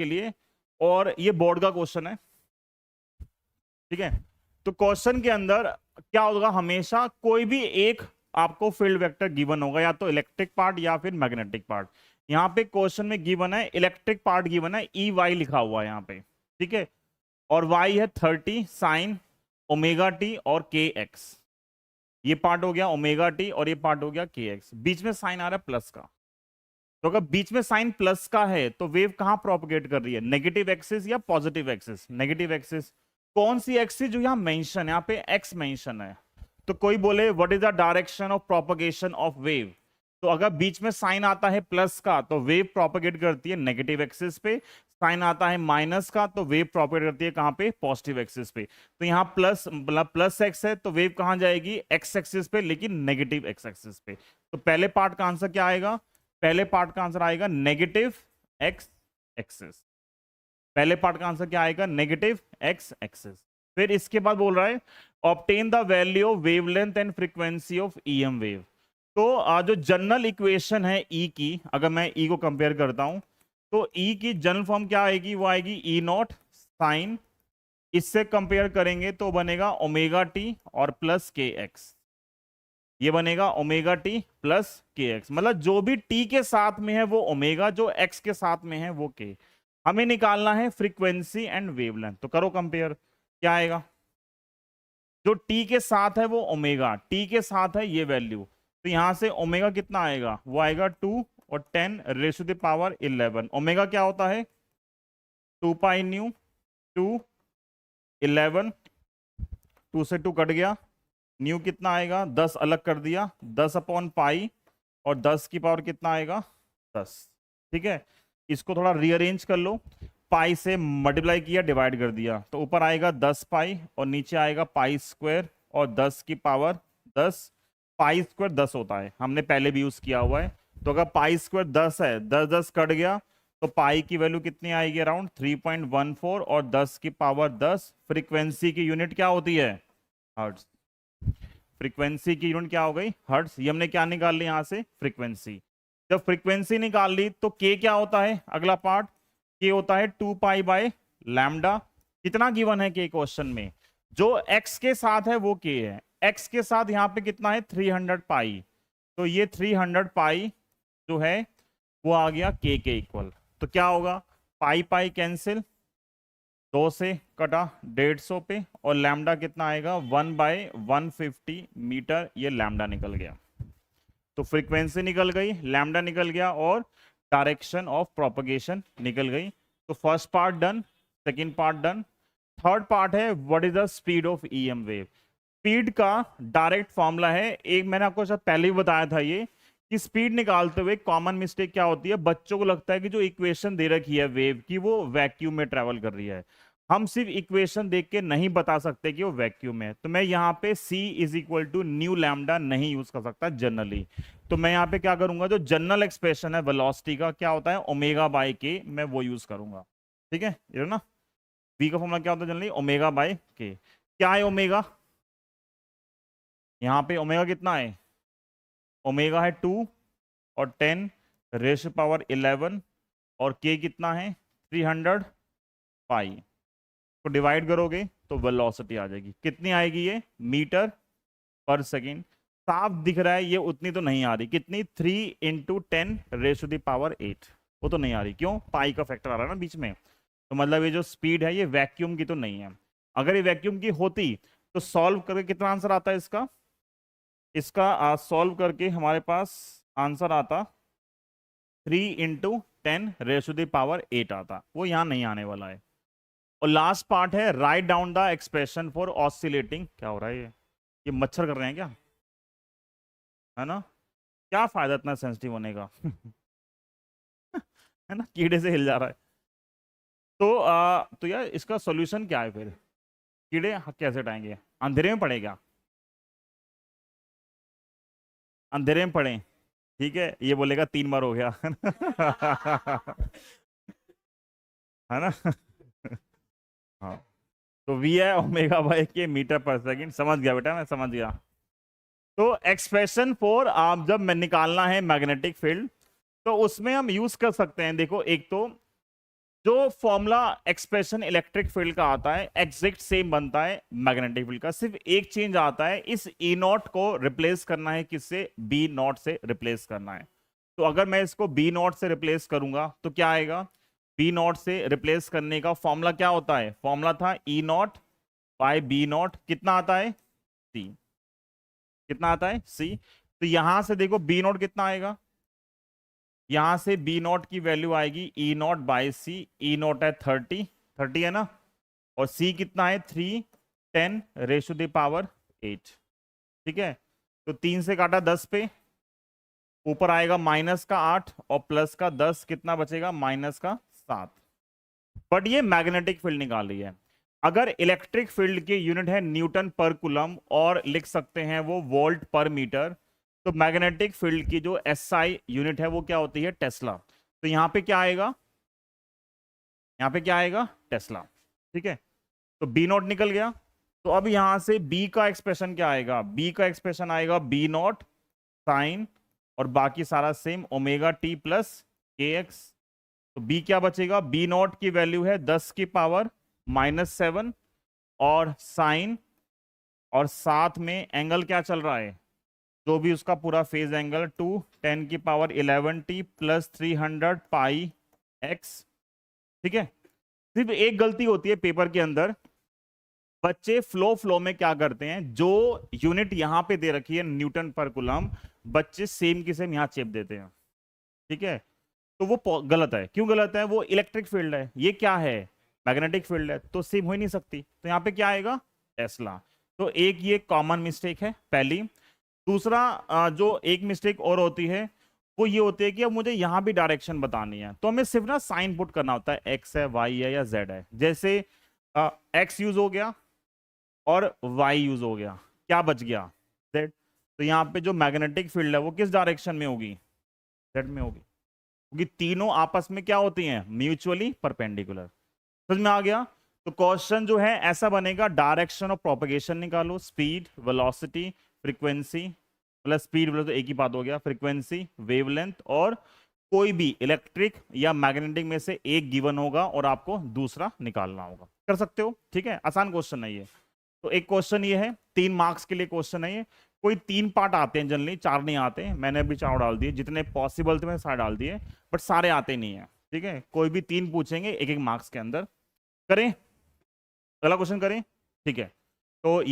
के लिए, और ये बोर्ड का क्वेश्चन है, ठीक है। तो क्वेश्चन के अंदर क्या होगा, हमेशा कोई भी एक आपको फील्ड वेक्टर गिवन होगा, या तो इलेक्ट्रिक पार्ट या फिर मैग्नेटिक पार्ट। यहाँ पे क्वेश्चन में गिवन है इलेक्ट्रिक पार्ट, गिवन है ई वाई लिखा हुआ है यहाँ पे, ठीक है। और वाई है 30 साइन ओमेगा टी और के एक्स, ये पार्ट हो गया ओमेगा टी और ये पार्ट हो गया के एक्स। बीच में साइन आ रहा है प्लस का, तो अगर बीच में साइन प्लस का है तो वेव कहां प्रोपगेट कर रही है, नेगेटिव एक्सिस या पॉजिटिव एक्सिस? Negative axis. कौन सी एक्सिस जो यहां मेंशन है, यहाँ पे एक्स मेंशन है। तो कोई बोले what is the direction of propagation of wave, तो अगर बीच में साइन आता है प्लस का तो वेव प्रोपगेट करती है नेगेटिव एक्सिस पे, साइन आता है माइनस का तो वेव प्रोपगेट करती है कहां पे, पॉजिटिव एक्सिस पे। तो यहाँ प्लस मतलब प्लस एक्स है तो वेव कहां जाएगी, एक्स एक्सिस पे, लेकिन नेगेटिव एक्स एक्सिस पे। तो पहले पार्ट का आंसर क्या आएगा, पहले पार्ट का आंसर आएगा नेगेटिव एक्स एक्सिस। पहले पार्ट का आंसर क्या आएगा, नेगेटिव एक्स एक्सिस। फिर इसके बाद बोल रहा है obtain the value of wavelength and frequency of EM wave. तो जो जनरल इक्वेशन है ई की, अगर मैं ई को कंपेयर करता हूं तो ई की जनरल फॉर्म क्या आएगी, वो आएगी ई नॉट साइन, इससे कंपेयर करेंगे तो बनेगा ओमेगा टी और प्लस के एक्स, ये बनेगा ओमेगा टी प्लस के एक्स। मतलब जो भी टी के साथ में है वो ओमेगा, जो एक्स के साथ में है वो के। हमें निकालना है फ्रीक्वेंसी एंड वेवलेंथ, तो करो कंपेयर, क्या आएगा, जो टी के साथ है वो ओमेगा, टी के साथ है ये वैल्यू, तो यहां से ओमेगा कितना आएगा, वो आएगा 2 और 10 raise to the power 11। Omega क्या होता है 2 पाई न्यू, 2 11, 2 से 2 कट गया, न्यू कितना आएगा 10 अलग कर दिया, 10 अपॉन पाई, और 10 की पावर कितना आएगा 10, ठीक है। इसको थोड़ा रीअरेंज कर लो, पाई से मल्टीप्लाई किया डिवाइड कर दिया, तो ऊपर आएगा 10 पाई और नीचे आएगा पाई स्क्वायर और 10 की पावर 10। पाई स्क्वायर 10 होता है, हमने पहले भी यूज किया हुआ है। तो अगर पाई स्क्वायर 10 है, 10 10 कट गया, तो पाई की वैल्यू कितनी आएगी, अराउंड 3.14 और 10 की पावर 10। फ्रीक्वेंसी की यूनिट क्या होती है, हर्ट्ज। फ्रीक्वेंसी की यूनिट क्या हो गई, हर्ट्ज। ये हमने क्या निकाल ली यहां से, फ्रीक्वेंसी। जब फ्रीक्वेंसी निकाल ली तो के क्या होता है, अगला पार्ट, के होता है 2 पाई बाय लैम्डा। कितना गिवन है के क्वेश्चन में, जो एक्स के साथ है वो के है, एक्स के साथ यहाँ पे कितना है 300 पाई, तो ये 300 पाई जो है वो आ गया के इक्वल। तो क्या होगा, पाई पाई कैंसिल, 2 से कटा 150 पे, और लैम्डा कितना आएगा 1/150 मीटर, ये लैम्डा निकल गया। तो फ्रीक्वेंसी निकल गई, लैम्डा निकल गया, और डायरेक्शन ऑफ प्रोपगेशन निकल गई। तो first part done, second part done. Third part है what is the speed of EM wave. Speed का डायरेक्ट फॉर्मूला है, एक मैंने आपको शायद पहले ही बताया था ये, कि स्पीड निकालते हुए कॉमन मिस्टेक क्या होती है, बच्चों को लगता है कि जो इक्वेशन दे रखी है वेव की वो वैक्यूम में ट्रेवल कर रही है। हम सिर्फ इक्वेशन देख के नहीं बता सकते कि वो वैक्यूम है, तो मैं यहाँ पे c is equal to nu lambda नहीं यूज कर सकता जनरली। तो मैं यहाँ पे क्या करूंगा, जो जनरल एक्सप्रेशन है वेलोसिटी का क्या होता है ओमेगा बाय के, मैं वो यूज करूंगा, ठीक है। ये ना v का फॉर्मूला क्या होता है जनरली, ओमेगा बाय के। क्या है ओमेगा, यहाँ पे ओमेगा कितना है, ओमेगा है 2 और 10 रेज़ टू पावर 11, और k कितना है 300 पाई, को डिवाइड करोगे तो वेलोसिटी आ जाएगी, कितनी आएगी ये, मीटर पर सेकेंड। साफ दिख रहा है ये उतनी तो नहीं आ रही, कितनी 3 × 10 रेज़ टू द पावर 8, वो तो नहीं आ रही, क्यों, पाई का फैक्टर आ रहा है ना बीच में। तो मतलब ये जो स्पीड है ये वैक्यूम की तो नहीं है। अगर ये वैक्यूम की होती तो सॉल्व करके कितना आंसर आता है इसका, इसका सॉल्व करके हमारे पास आंसर आता 3 × 10 रेज़ टू द पावर 8 आता, वो यहाँ नहीं आने वाला है। और लास्ट पार्ट है write down the expression for oscillating. क्या हो रहा है ये मच्छर कर रहे हैं क्या, है ना, क्या फायदा इतना सेंसिटिव होने का है ना, कीड़े से हिल जा रहा है। तो यार इसका सॉल्यूशन क्या है फिर, कीड़े कैसे हटाएंगे, अंधेरे में पड़े क्या, अंधेरे में पड़े, ठीक है, ये बोलेगा 3 बार हो गया है ना हाँ, तो v है ओमेगा बाय के मीटर पर सेकंड, समझ गया बेटा, मैं समझ गया। तो एक्सप्रेशन फॉर आप जब मैं निकालना है मैग्नेटिक फील्ड, तो उसमें हम यूज कर सकते हैं, देखो एक तो जो फॉर्मूला एक्सप्रेशन इलेक्ट्रिक फील्ड का आता है एग्जैक्ट सेम बनता है मैग्नेटिक फील्ड का, सिर्फ एक चेंज आता है, इस ई नॉट को रिप्लेस करना है, किससे, बी नॉट से रिप्लेस करना है। तो अगर मैं इसको बी नॉट से रिप्लेस करूंगा तो क्या आएगा, बी नॉट से रिप्लेस करने का फॉर्मूला क्या होता है, फॉर्मूला था ई नॉट बाय बी नॉट, कितना आता है सी, कितना आता है सी। तो यहां से देखो बी नॉट कितना आएगा, यहां से बी नॉट की वैल्यू आएगी E naught by C, E naught है 30, 30 है ना, और सी कितना है 3, 10 रेज़ टू द पावर 8, ठीक है। तो 3 से काटा 10 पे, ऊपर आएगा माइनस का 8 और प्लस का 10, कितना बचेगा माइनस का 7। बट ये मैग्नेटिक फील्ड निकाल रही है। अगर इलेक्ट्रिक फील्ड की यूनिट है न्यूटन पर कूलम और लिख सकते हैं वो वोल्ट पर मीटर, तो मैग्नेटिक फील्ड की जो एसआई यूनिट है वो क्या होती है, टेस्ला। तो यहां पे क्या आएगा, यहां पे क्या आएगा, टेस्ला, ठीक है। तो बी नॉट निकल गया। तो अब यहां से बी का एक्सप्रेशन क्या आएगा, बी का एक्सप्रेशन आएगा बी नॉट साइन और बाकी सारा सेम ओमेगा टी प्लस के एक्स। तो बी क्या बचेगा, बी नॉट की वैल्यू है 10 की पावर -7 और साइन, और साथ में एंगल क्या चल रहा है, जो भी उसका पूरा फेज एंगल 2 10 की पावर 11 टी प्लस 300 पाई एक्स, ठीक है। सिर्फ एक गलती होती है पेपर के अंदर, बच्चे फ्लो में क्या करते हैं, जो यूनिट यहां पे दे रखी है न्यूटन पर कूलम, बच्चे सेम की सेम यहां चेप देते हैं, ठीक है। तो वो गलत है। क्यों गलत है, वो इलेक्ट्रिक फील्ड है, ये क्या है मैग्नेटिक फील्ड है, तो सेम हो ही नहीं सकती। तो यहाँ पे क्या आएगा, टेस्ला। तो एक ये कॉमन मिस्टेक है पहली। दूसरा जो एक मिस्टेक और होती है वो ये होती है कि अब मुझे यहाँ भी डायरेक्शन बतानी है, तो हमें सिर्फ ना साइन पुट करना होता है, एक्स है वाई है या जेड है। जैसे एक्स यूज हो गया और वाई यूज हो गया, क्या बच गया, जेड। तो यहाँ पे जो मैग्नेटिक फील्ड है वो किस डायरेक्शन में होगी, जेड में होगी, क्योंकि तीनों आपस में क्या होती हैं, म्यूचुअली परपेंडिकुलर। समझ में आ गया। तो क्वेश्चन जो है ऐसा बनेगा, डायरेक्शन ऑफ प्रोपगेशन निकालो, speed, velocity, frequency, plus speed तो एक ही बात हो गया, फ्रीक्वेंसी, वेवलेंथ, और कोई भी इलेक्ट्रिक या मैग्नेटिक में से एक गिवन होगा और आपको दूसरा निकालना होगा। कर सकते हो, ठीक है, आसान क्वेश्चन है ये। तो एक क्वेश्चन ये है, 3 मार्क्स के लिए क्वेश्चन है ये। कोई 3 पार्ट आते हैं जनरली, 4 नहीं आते हैं, मैंने अभी 4 डाल दिए, जितने पॉसिबल थे मैंने सारे डाल दिए, बट सारे आते नहीं है, ठीक है। कोई भी 3 पूछेंगे एक एक मार्क्स के अंदर। करें, अगला क्वेश्चन करें, ठीक है। तो ये